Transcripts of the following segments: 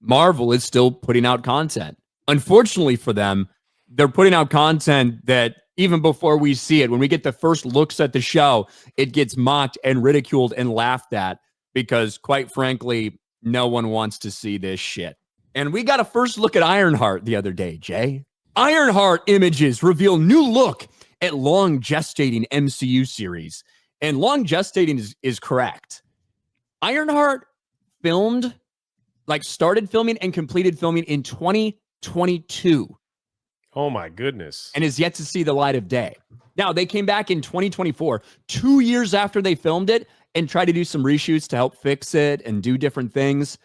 Marvel is still putting out content. Unfortunately for them, they're putting out content that even before we see it, when we get the first looks at the show, it gets mocked and ridiculed and laughed at because, quite frankly, no one wants to see this shit. And we got a first look at Ironheart the other day, Jay. Ironheart images reveal new look at long gestating MCU series. And long gestating is correct. Ironheart started filming and completed filming in 2022. Oh my goodness. And is yet to see the light of day. Now, they came back in 2024, 2 years after they filmed it, and tried to do some reshoots to help fix it and do different things.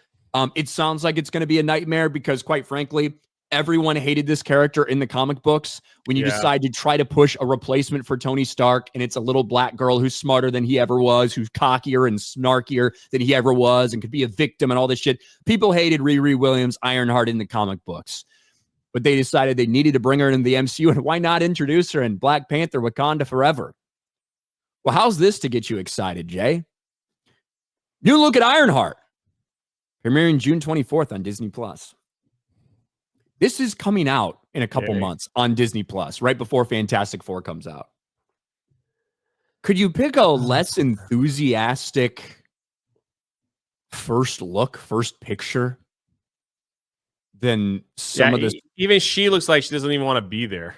It sounds like it's going to be a nightmare because, quite frankly, everyone hated this character in the comic books. When you decide to try to push a replacement for Tony Stark, and it's a little black girl who's smarter than he ever was, who's cockier and snarkier than he ever was, and could be a victim and all this shit. People hated Riri Williams, Ironheart in the comic books. But they decided they needed to bring her into the MCU, and why not introduce her in Black Panther Wakanda Forever? Well, how's this to get you excited, Jay? New look at Ironheart, premiering June 24th on Disney+. This is coming out in a couple months on Disney+, right before Fantastic Four comes out. Could you pick a less enthusiastic first picture than some of this? Even she looks like she doesn't even want to be there.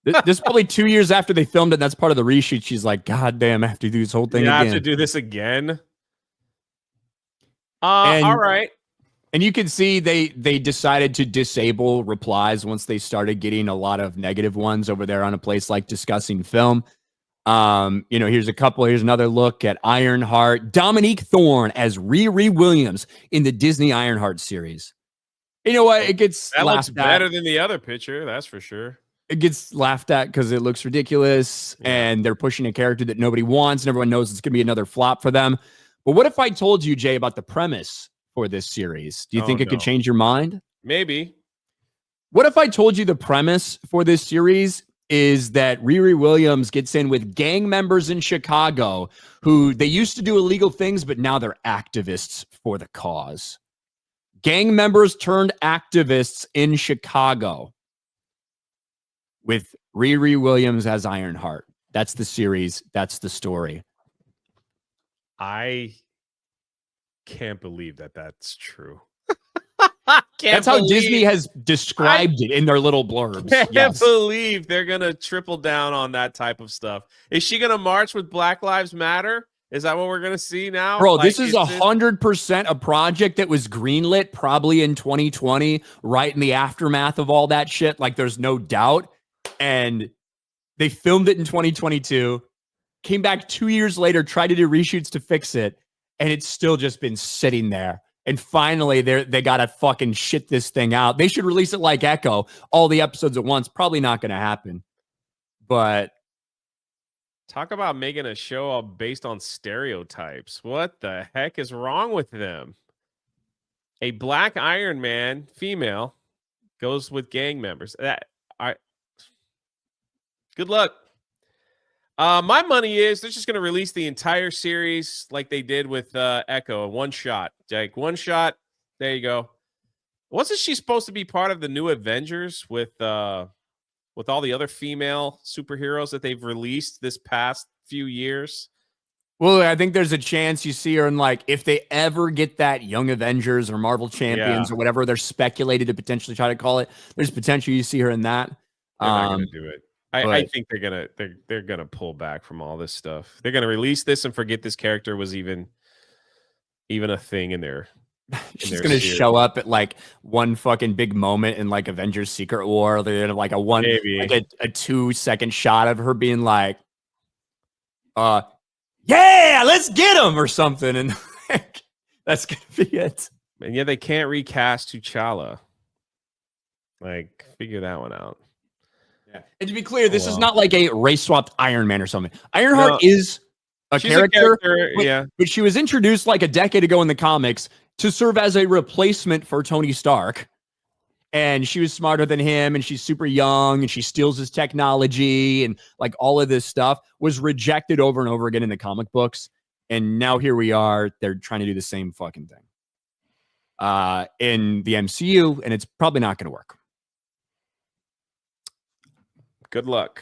This is probably 2 years after they filmed it. And that's part of the reshoot. She's like, God damn, I have to do this whole thing again. I have to do this again. All right. And you can see they decided to disable replies once they started getting a lot of negative ones over there on a place like Discussing Film. Here's another look at Ironheart. Dominique Thorne as Riri Williams in the Disney Ironheart series. You know what? It gets looks better than the other picture, that's for sure. It gets laughed at because it looks ridiculous, and they're pushing a character that nobody wants, and everyone knows it's going to be another flop for them. But what if I told you, Jay, about the premise for this series? Do you think it could change your mind? Maybe. What if I told you the premise for this series is that Riri Williams gets in with gang members in Chicago who they used to do illegal things, but now they're activists for the cause. Gang members turned activists in Chicago with Riri Williams as Ironheart. That's the series. That's the story. I can't believe that's true. That's how Disney has described it in their little blurbs. Can't believe they're going to triple down on that type of stuff. Is she going to march with Black Lives Matter? Is that what we're going to see now? Bro, this is 100% a project that was greenlit probably in 2020, right in the aftermath of all that shit. Like, there's no doubt. And they filmed it in 2022, came back 2 years later, tried to do reshoots to fix it, and it's still just been sitting there. And finally, they got to fucking shit this thing out. They should release it like Echo, all the episodes at once. Probably not going to happen. But talk about making a show based on stereotypes. What the heck is wrong with them? A black Iron Man female goes with gang members. Good luck. My money is they're just going to release the entire series like they did with Echo, one shot. Jake, one shot. There you go. Wasn't she supposed to be part of the new Avengers with all the other female superheroes that they've released this past few years? Well, I think there's a chance you see her in, like, if they ever get that Young Avengers or Marvel Champions or whatever they're speculated to potentially try to call it, there's potential you see her in that. They're not going to do it. I think they're gonna pull back from all this stuff. They're gonna release this and forget this character was even a thing in there. She's gonna show up at like one fucking big moment in like Avengers Secret War. They're gonna have like a 2 second shot of her being like, yeah, let's get him or something, and that's gonna be it. And yeah, they can't recast T'Challa. Like, figure that one out. Yeah. And to be clear, this is not like a race swapped Iron Man or something. Ironheart is a character, but she was introduced like a decade ago in the comics to serve as a replacement for Tony Stark. And she was smarter than him, and she's super young, and she steals his technology, and like all of this stuff was rejected over and over again in the comic books. And now here we are. They're trying to do the same fucking thing. in the MCU, and it's probably not going to work. Good luck.